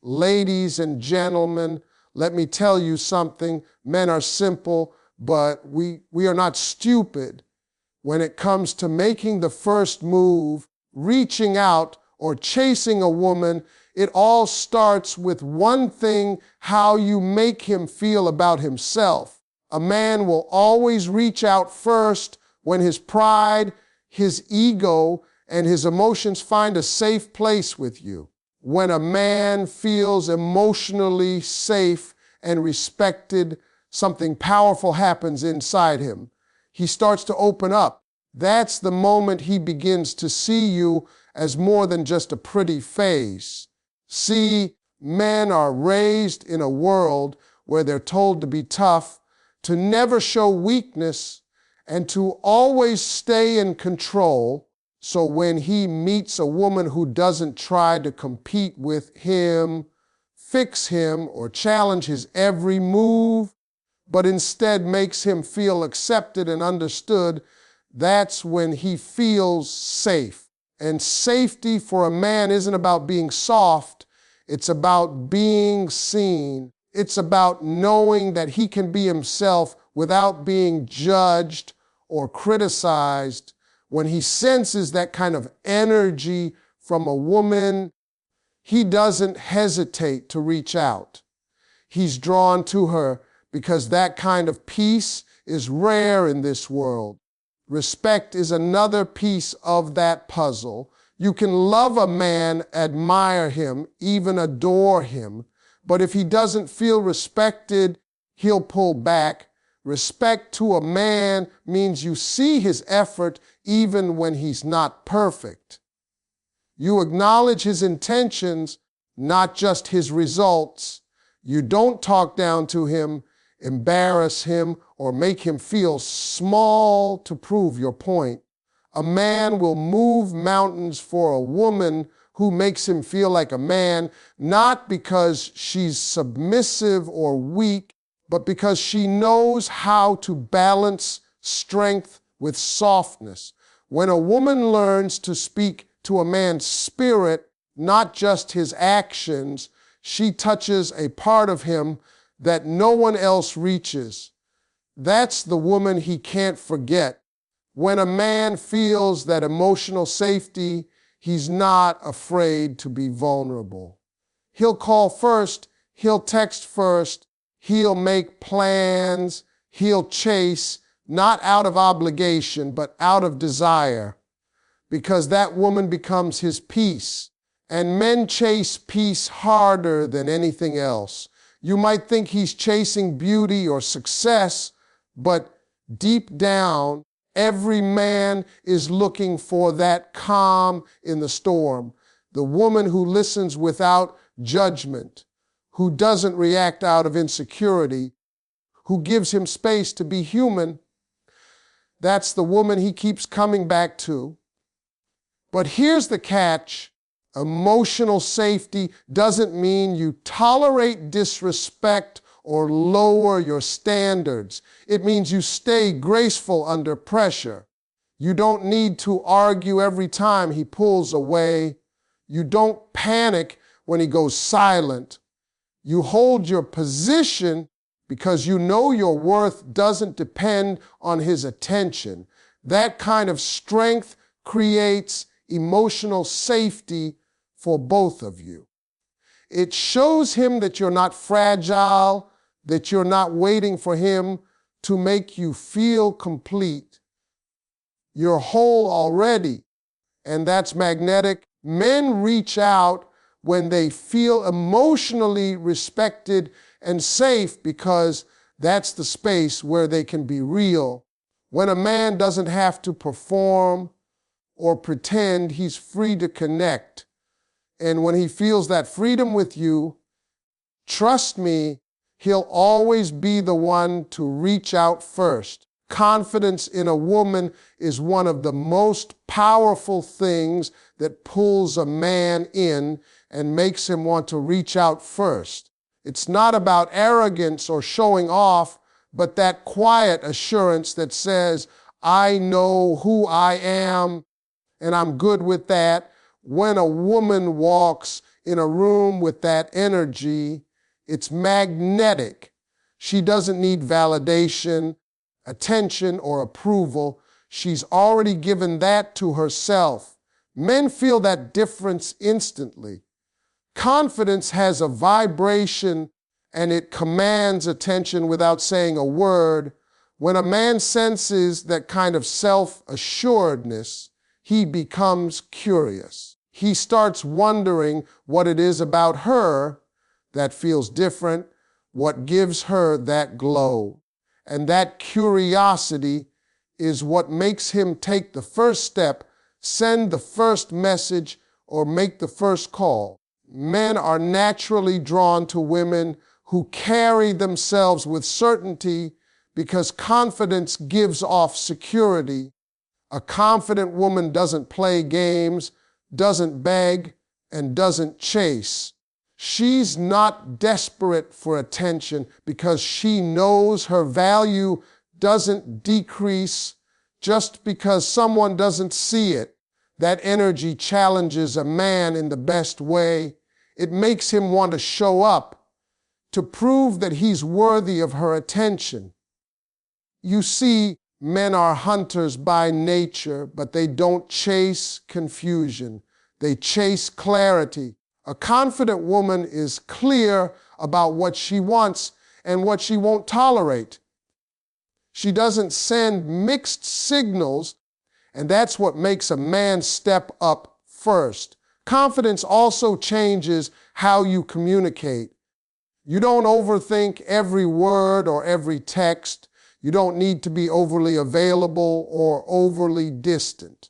Ladies and gentlemen, let me tell you something. Men are simple, but we are not stupid. When it comes to making the first move, reaching out, or chasing a woman, it all starts with one thing: how you make him feel about himself. A man will always reach out first when his pride, his ego, and his emotions find a safe place with you. When a man feels emotionally safe and respected, something powerful happens inside him. He starts to open up. That's the moment he begins to see you as more than just a pretty face. See, men are raised in a world where they're told to be tough, to never show weakness, and to always stay in control. So when he meets a woman who doesn't try to compete with him, fix him, or challenge his every move, but instead makes him feel accepted and understood, that's when he feels safe. And safety for a man isn't about being soft. It's about being seen. It's about knowing that he can be himself without being judged or criticized. When he senses that kind of energy from a woman, he doesn't hesitate to reach out. He's drawn to her because that kind of peace is rare in this world. Respect is another piece of that puzzle. You can love a man, admire him, even adore him, but if he doesn't feel respected, he'll pull back. Respect to a man means you see his effort even when he's not perfect. You acknowledge his intentions, not just his results. You don't talk down to him, embarrass him, or make him feel small to prove your point. A man will move mountains for a woman who makes him feel like a man, not because she's submissive or weak, but because she knows how to balance strength with softness. When a woman learns to speak to a man's spirit, not just his actions, she touches a part of him that no one else reaches. That's the woman he can't forget. When a man feels that emotional safety, he's not afraid to be vulnerable. He'll call first, he'll text first, he'll make plans, he'll chase, not out of obligation, but out of desire, because that woman becomes his peace. And men chase peace harder than anything else. You might think he's chasing beauty or success, but deep down, every man is looking for that calm in the storm. The woman who listens without judgment, who doesn't react out of insecurity, who gives him space to be human, that's the woman he keeps coming back to. But here's the catch. Emotional safety doesn't mean you tolerate disrespect or lower your standards. It means you stay graceful under pressure. You don't need to argue every time he pulls away. You don't panic when he goes silent. You hold your position because you know your worth doesn't depend on his attention. That kind of strength creates emotional safety for both of you. It shows him that you're not fragile, that you're not waiting for him to make you feel complete. You're whole already, and that's magnetic. Men reach out when they feel emotionally respected and safe because that's the space where they can be real. When a man doesn't have to perform or pretend, he's free to connect. And when he feels that freedom with you, trust me, he'll always be the one to reach out first. Confidence in a woman is one of the most powerful things that pulls a man in and makes him want to reach out first. It's not about arrogance or showing off, but that quiet assurance that says, I know who I am and I'm good with that. When a woman walks in a room with that energy, it's magnetic. She doesn't need validation, attention, or approval. She's already given that to herself. Men feel that difference instantly. Confidence has a vibration and it commands attention without saying a word. When a man senses that kind of self-assuredness, he becomes curious. He starts wondering what it is about her that feels different, what gives her that glow. And that curiosity is what makes him take the first step, send the first message, or make the first call. Men are naturally drawn to women who carry themselves with certainty because confidence gives off security. A confident woman doesn't play games, doesn't beg, and doesn't chase. She's not desperate for attention because she knows her value doesn't decrease just because someone doesn't see it. That energy challenges a man in the best way. It makes him want to show up to prove that he's worthy of her attention. You see, men are hunters by nature, but they don't chase confusion. They chase clarity. A confident woman is clear about what she wants and what she won't tolerate. She doesn't send mixed signals, and that's what makes a man step up first. Confidence also changes how you communicate. You don't overthink every word or every text. You don't need to be overly available or overly distant.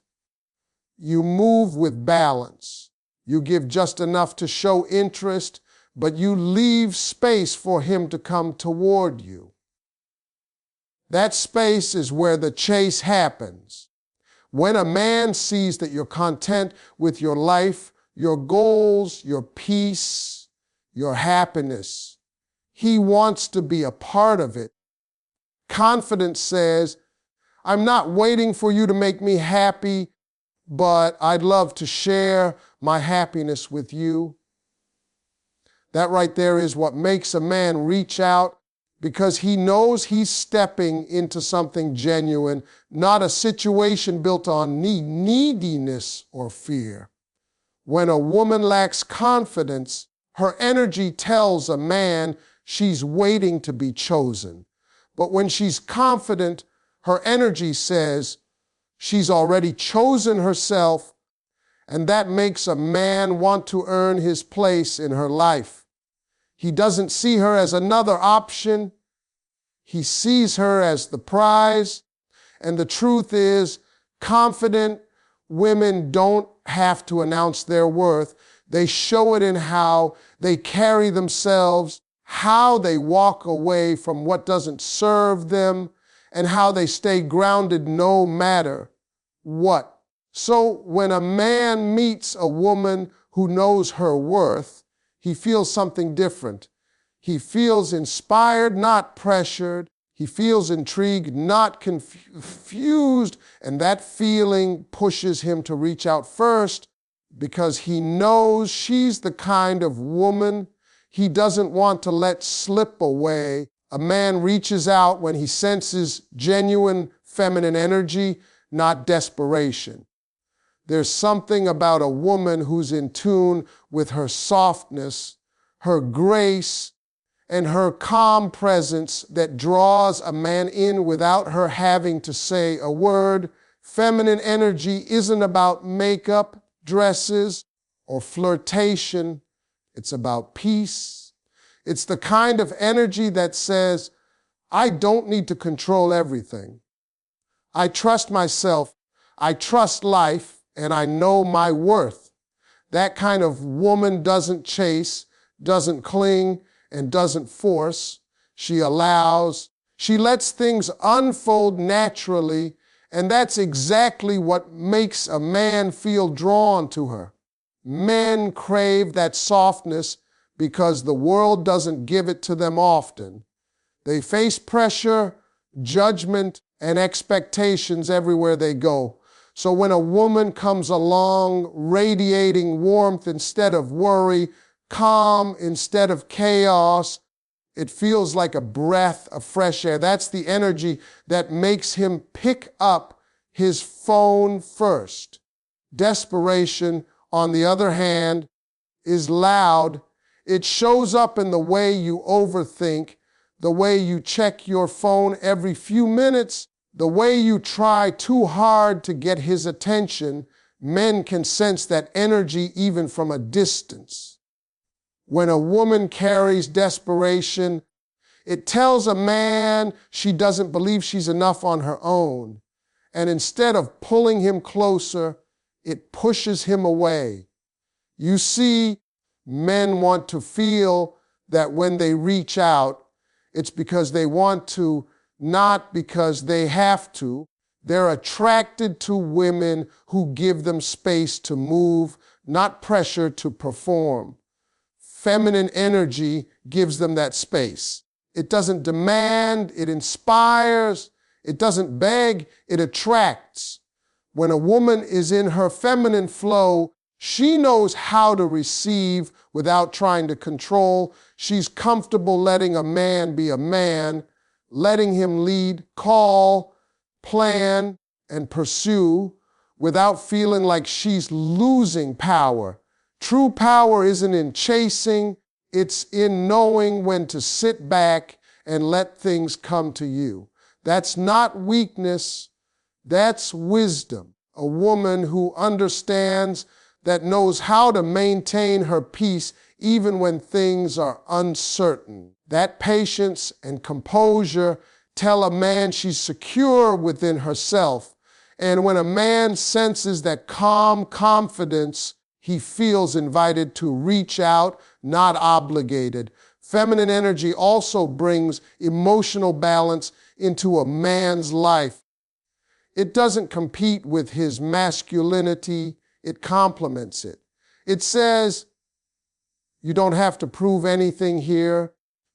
You move with balance. You give just enough to show interest, but you leave space for him to come toward you. That space is where the chase happens. When a man sees that you're content with your life, your goals, your peace, your happiness, he wants to be a part of it. Confidence says, I'm not waiting for you to make me happy, but I'd love to share my happiness with you. That right there is what makes a man reach out, because he knows he's stepping into something genuine, not a situation built on neediness or fear. When a woman lacks confidence, her energy tells a man she's waiting to be chosen. But when she's confident, her energy says she's already chosen herself, and that makes a man want to earn his place in her life. He doesn't see her as another option. He sees her as the prize. And the truth is, confident women don't have to announce their worth. They show it in how they carry themselves, how they walk away from what doesn't serve them, and how they stay grounded no matter what. So when a man meets a woman who knows her worth, he feels something different. He feels inspired, not pressured. He feels intrigued, not confused. And that feeling pushes him to reach out first because he knows she's the kind of woman he doesn't want to let slip away. A man reaches out when he senses genuine feminine energy, not desperation. There's something about a woman who's in tune with her softness, her grace, and her calm presence that draws a man in without her having to say a word. Feminine energy isn't about makeup, dresses, or flirtation. It's about peace. It's the kind of energy that says, I don't need to control everything. I trust myself, I trust life, and I know my worth. That kind of woman doesn't chase, doesn't cling, and doesn't force. She allows. She lets things unfold naturally, and that's exactly what makes a man feel drawn to her. Men crave that softness because the world doesn't give it to them often. They face pressure, judgment, and expectations everywhere they go. So when a woman comes along radiating warmth instead of worry, calm instead of chaos, it feels like a breath of fresh air. That's the energy that makes him pick up his phone first. Desperation, on the other hand, is loud. It shows up in the way you overthink, the way you check your phone every few minutes, the way you try too hard to get his attention. Men can sense that energy even from a distance. When a woman carries desperation, it tells a man she doesn't believe she's enough on her own. And instead of pulling him closer, it pushes him away. You see, men want to feel that when they reach out, it's because they want to, not because they have to. They're attracted to women who give them space to move, not pressure to perform. Feminine energy gives them that space. It doesn't demand, it inspires. It doesn't beg, it attracts. When a woman is in her feminine flow, she knows how to receive without trying to control. She's comfortable letting a man be a man, letting him lead, call, plan, and pursue without feeling like she's losing power. True power isn't in chasing, it's in knowing when to sit back and let things come to you. That's not weakness, that's wisdom. A woman who understands, that knows how to maintain her peace even when things are uncertain. That patience and composure tell a man she's secure within herself. And when a man senses that calm confidence, he feels invited to reach out, not obligated. Feminine energy also brings emotional balance into a man's life. It doesn't compete with his masculinity, it complements it. It says, you don't have to prove anything here.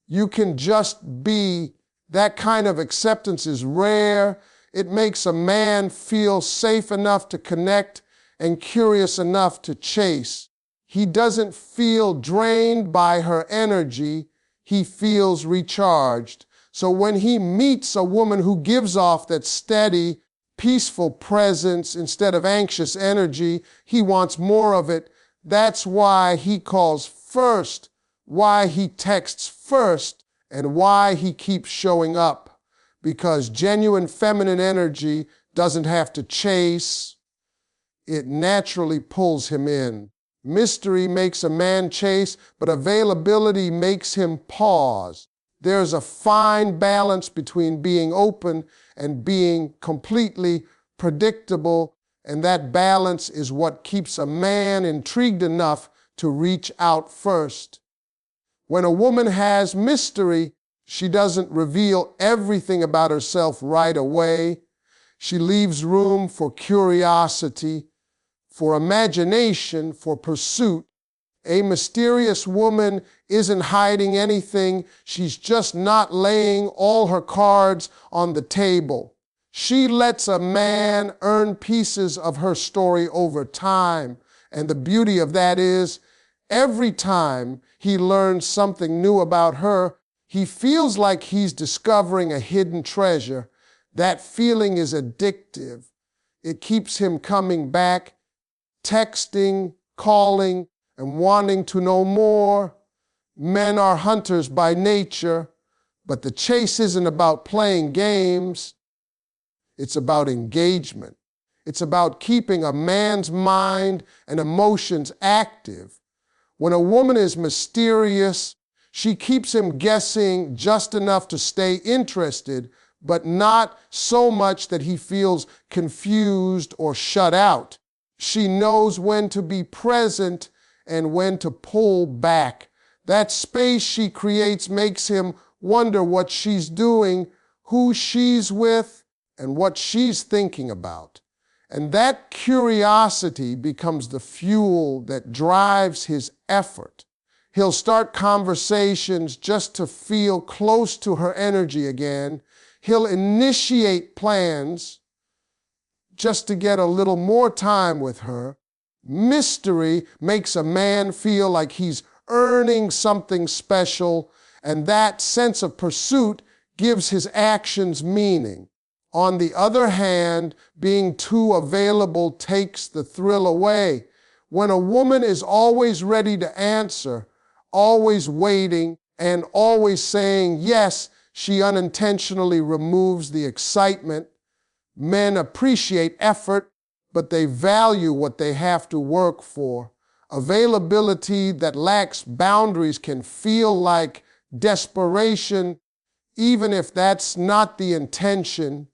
You can just be. That kind of acceptance is rare. It makes a man feel safe enough to connect and curious enough to chase. He doesn't feel drained by her energy. He feels recharged. So when he meets a woman who gives off that steady, peaceful presence instead of anxious energy, he wants more of it. That's why he calls first, why he texts first, and why he keeps showing up. Because genuine feminine energy doesn't have to chase. It naturally pulls him in. Mystery makes a man chase, but availability makes him pause. There's a fine balance between being open and being completely predictable, and that balance is what keeps a man intrigued enough to reach out first. When a woman has mystery, she doesn't reveal everything about herself right away. She leaves room for curiosity, for imagination, for pursuit. A mysterious woman isn't hiding anything. She's just not laying all her cards on the table. She lets a man earn pieces of her story over time. And the beauty of that is, every time he learns something new about her, he feels like he's discovering a hidden treasure. That feeling is addictive. It keeps him coming back, texting, calling, and wanting to know more. Men are hunters by nature, but the chase isn't about playing games. It's about engagement. It's about keeping a man's mind and emotions active. When a woman is mysterious, she keeps him guessing just enough to stay interested, but not so much that he feels confused or shut out. She knows when to be present and when to pull back. That space she creates makes him wonder what she's doing, who she's with, and what she's thinking about. And that curiosity becomes the fuel that drives his effort. He'll start conversations just to feel close to her energy again. He'll initiate plans just to get a little more time with her. Mystery makes a man feel like he's earning something special, and that sense of pursuit gives his actions meaning. On the other hand, being too available takes the thrill away. When a woman is always ready to answer, always waiting, and always saying yes, she unintentionally removes the excitement. Men appreciate effort, but they value what they have to work for. Availability that lacks boundaries can feel like desperation, even if that's not the intention.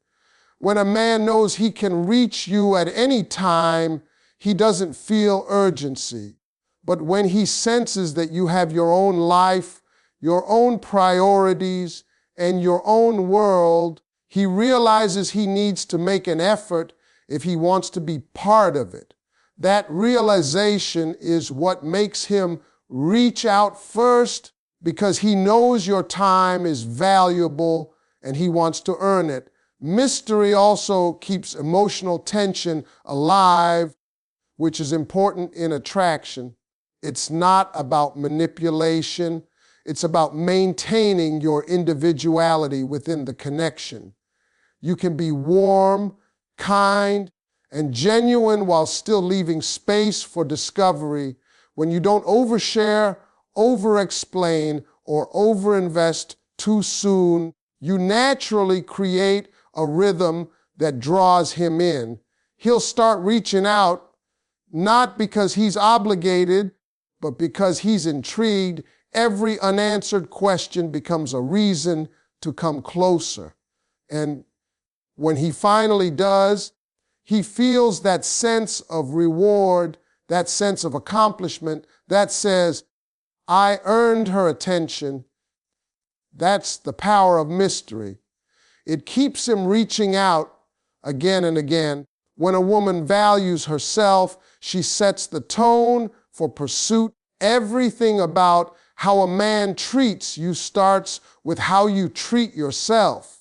When a man knows he can reach you at any time, he doesn't feel urgency. But when he senses that you have your own life, your own priorities, and your own world, he realizes he needs to make an effort if he wants to be part of it. That realization is what makes him reach out first, because he knows your time is valuable and he wants to earn it. Mystery also keeps emotional tension alive, which is important in attraction. It's not about manipulation. It's about maintaining your individuality within the connection. You can be warm, kind, and genuine while still leaving space for discovery. When you don't overshare, over-explain, or over-invest too soon, you naturally create a rhythm that draws him in. He'll start reaching out, not because he's obligated, but because he's intrigued. Every unanswered question becomes a reason to come closer. And when he finally does, he feels that sense of reward, that sense of accomplishment, that says, I earned her attention. That's the power of mystery. It keeps him reaching out again and again. When a woman values herself, she sets the tone for pursuit. Everything about how a man treats you starts with how you treat yourself.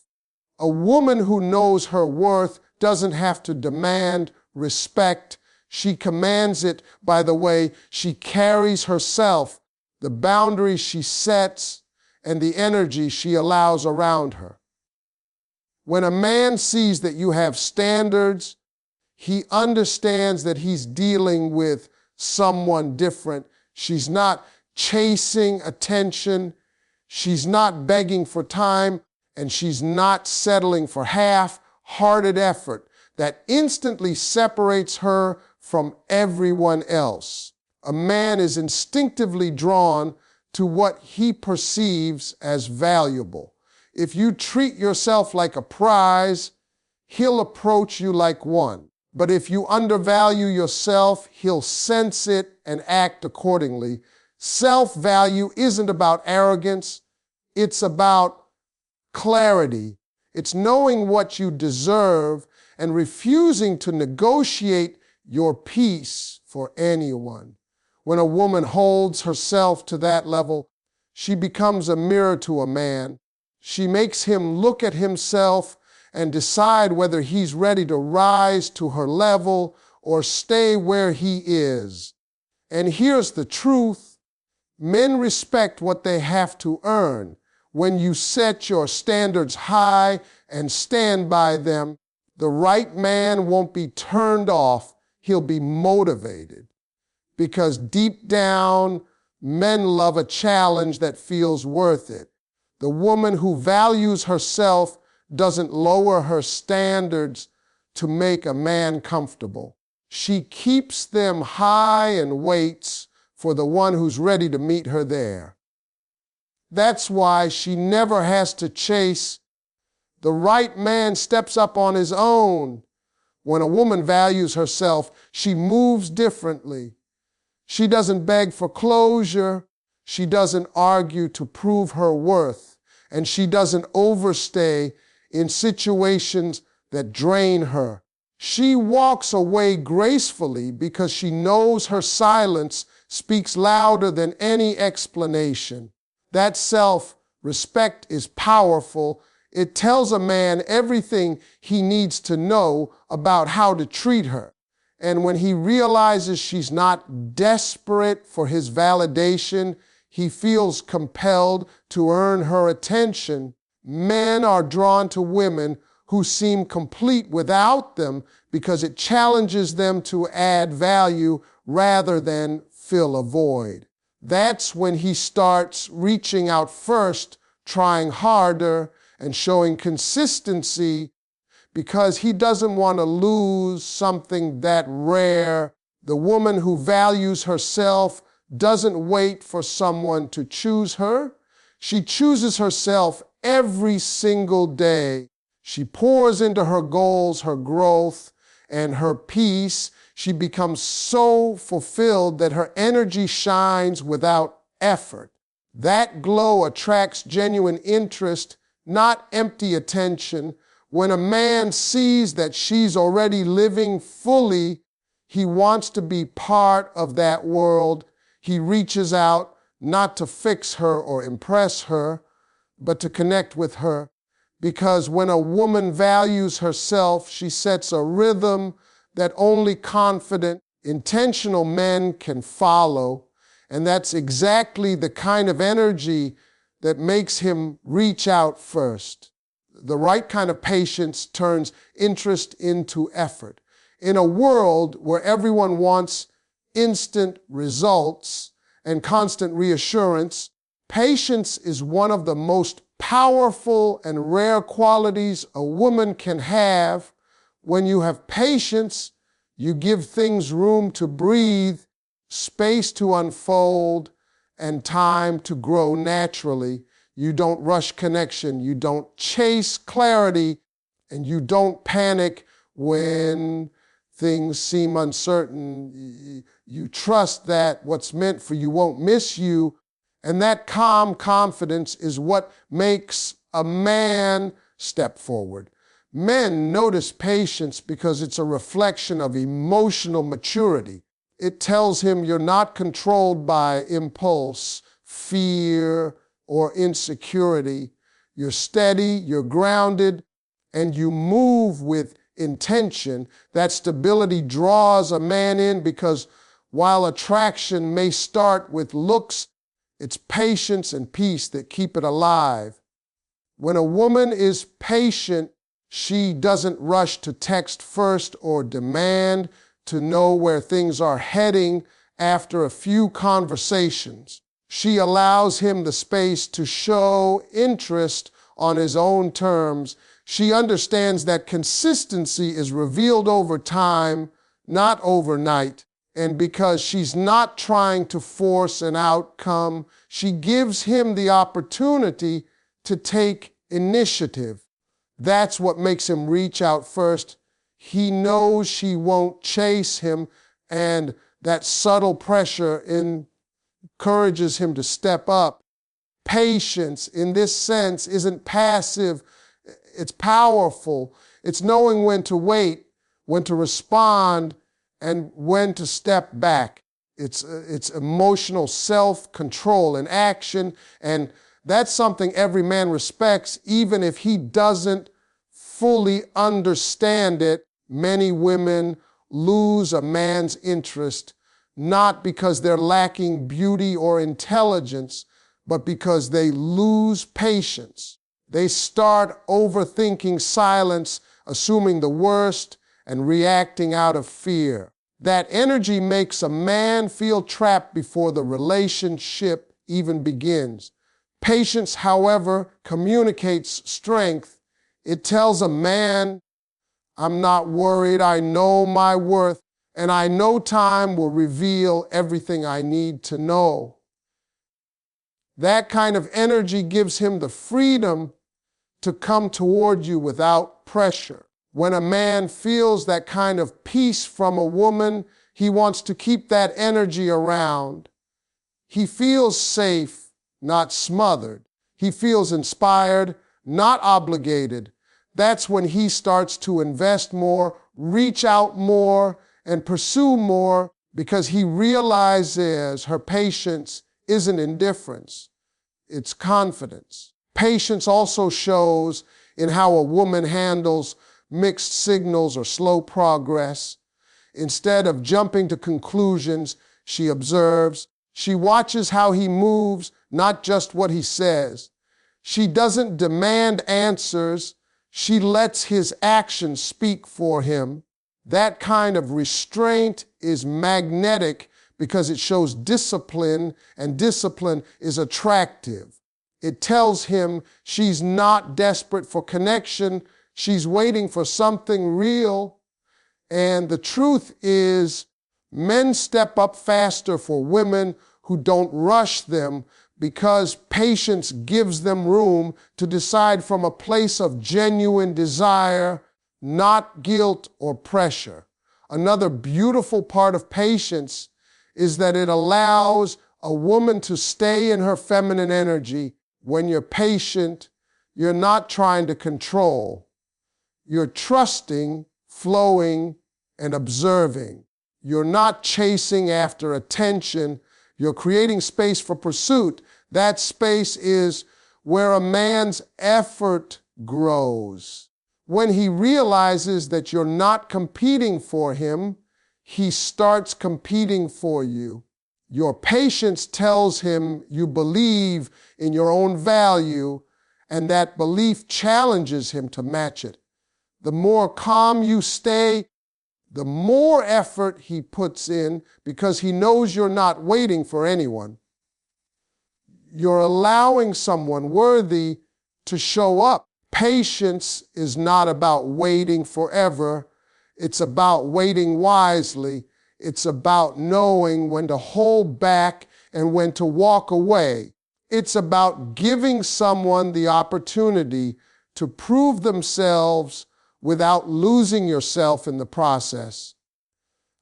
A woman who knows her worth doesn't have to demand respect. She commands it by the way she carries herself, the boundaries she sets, and the energy she allows around her. When a man sees that you have standards, he understands that he's dealing with someone different. She's not chasing attention. She's not begging for time, and she's not settling for half-hearted effort that instantly separates her from everyone else. A man is instinctively drawn to what he perceives as valuable. If you treat yourself like a prize, he'll approach you like one. But if you undervalue yourself, he'll sense it and act accordingly. Self-value isn't about arrogance. It's about clarity. It's knowing what you deserve and refusing to negotiate your peace for anyone. When a woman holds herself to that level, she becomes a mirror to a man. She makes him look at himself and decide whether he's ready to rise to her level or stay where he is. And here's the truth. Men respect what they have to earn. When you set your standards high and stand by them, the right man won't be turned off. He'll be motivated. Because deep down, men love a challenge that feels worth it. The woman who values herself doesn't lower her standards to make a man comfortable. She keeps them high and waits for the one who's ready to meet her there. That's why she never has to chase. The right man steps up on his own. When a woman values herself, she moves differently. She doesn't beg for closure. She doesn't argue to prove her worth. And she doesn't overstay in situations that drain her. She walks away gracefully because she knows her silence speaks louder than any explanation. That self-respect is powerful. It tells a man everything he needs to know about how to treat her. And when he realizes she's not desperate for his validation, he feels compelled to earn her attention. Men are drawn to women who seem complete without them because it challenges them to add value rather than fill a void. That's when he starts reaching out first, trying harder, and showing consistency because he doesn't want to lose something that rare. The woman who values herself doesn't wait for someone to choose her. She chooses herself every single day. She pours into her goals, her growth, and her peace. She becomes so fulfilled that her energy shines without effort. That glow attracts genuine interest, not empty attention. When a man sees that she's already living fully, he wants to be part of that world. He reaches out not to fix her or impress her, but to connect with her. Because when a woman values herself, she sets a rhythm that only confident, intentional men can follow. And that's exactly the kind of energy that makes him reach out first. The right kind of patience turns interest into effort. In a world where everyone wants instant results and constant reassurance, patience is one of the most powerful and rare qualities a woman can have. When you have patience, you give things room to breathe, space to unfold, and time to grow naturally. You don't rush connection, you don't chase clarity, and you don't panic when things seem uncertain. You trust that what's meant for you won't miss you, and that calm confidence is what makes a man step forward. Men notice patience because it's a reflection of emotional maturity. It tells him you're not controlled by impulse, fear, or insecurity. You're steady, you're grounded, and you move with intention. That stability draws a man in because while attraction may start with looks, it's patience and peace that keep it alive. When a woman is patient, she doesn't rush to text first or demand to know where things are heading after a few conversations. She allows him the space to show interest on his own terms. She understands that consistency is revealed over time, not overnight. And because she's not trying to force an outcome, she gives him the opportunity to take initiative. That's what makes him reach out first. He knows she won't chase him, and that subtle pressure encourages him to step up. Patience, in this sense, isn't passive. It's powerful. It's knowing when to wait, when to respond, and when to step back. It's emotional self-control and action, and that's something every man respects, even if he doesn't fully understand it. Many women lose a man's interest, not because they're lacking beauty or intelligence, but because they lose patience. They start overthinking silence, assuming the worst, and reacting out of fear. That energy makes a man feel trapped before the relationship even begins. Patience, however, communicates strength. It tells a man, I'm not worried, I know my worth, and I know time will reveal everything I need to know. That kind of energy gives him the freedom to come toward you without pressure. When a man feels that kind of peace from a woman, he wants to keep that energy around. He feels safe, not smothered. He feels inspired, not obligated. That's when he starts to invest more, reach out more, and pursue more because he realizes her patience isn't indifference, it's confidence. Patience also shows in how a woman handles mixed signals or slow progress. Instead of jumping to conclusions, she observes. She watches how he moves, not just what he says. She doesn't demand answers. She lets his actions speak for him. That kind of restraint is magnetic because it shows discipline, and discipline is attractive. It tells him she's not desperate for connection. She's waiting for something real. And the truth is, men step up faster for women who don't rush them because patience gives them room to decide from a place of genuine desire, not guilt or pressure. Another beautiful part of patience is that it allows a woman to stay in her feminine energy. When you're patient, you're not trying to control. You're trusting, flowing, and observing. You're not chasing after attention. You're creating space for pursuit. That space is where a man's effort grows. When he realizes that you're not competing for him, he starts competing for you. Your patience tells him you believe in your own value, and that belief challenges him to match it. The more calm you stay, the more effort he puts in because he knows you're not waiting for anyone. You're allowing someone worthy to show up. Patience is not about waiting forever. It's about waiting wisely. It's about knowing when to hold back and when to walk away. It's about giving someone the opportunity to prove themselves without losing yourself in the process.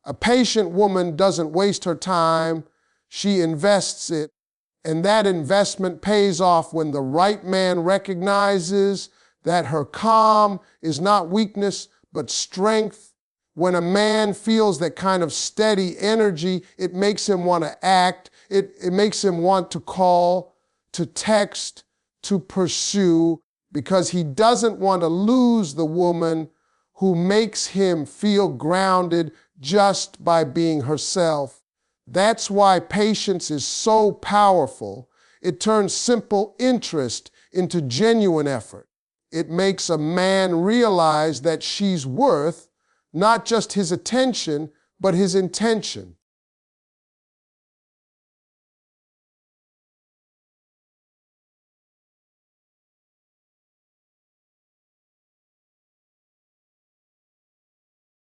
A patient woman doesn't waste her time. She invests it, and that investment pays off when the right man recognizes that her calm is not weakness, but strength. When a man feels that kind of steady energy, it makes him want to act. It makes him want to call, to text, to pursue, because he doesn't want to lose the woman who makes him feel grounded just by being herself. That's why patience is so powerful. It turns simple interest into genuine effort. It makes a man realize that she's worth not just his attention, but his intention.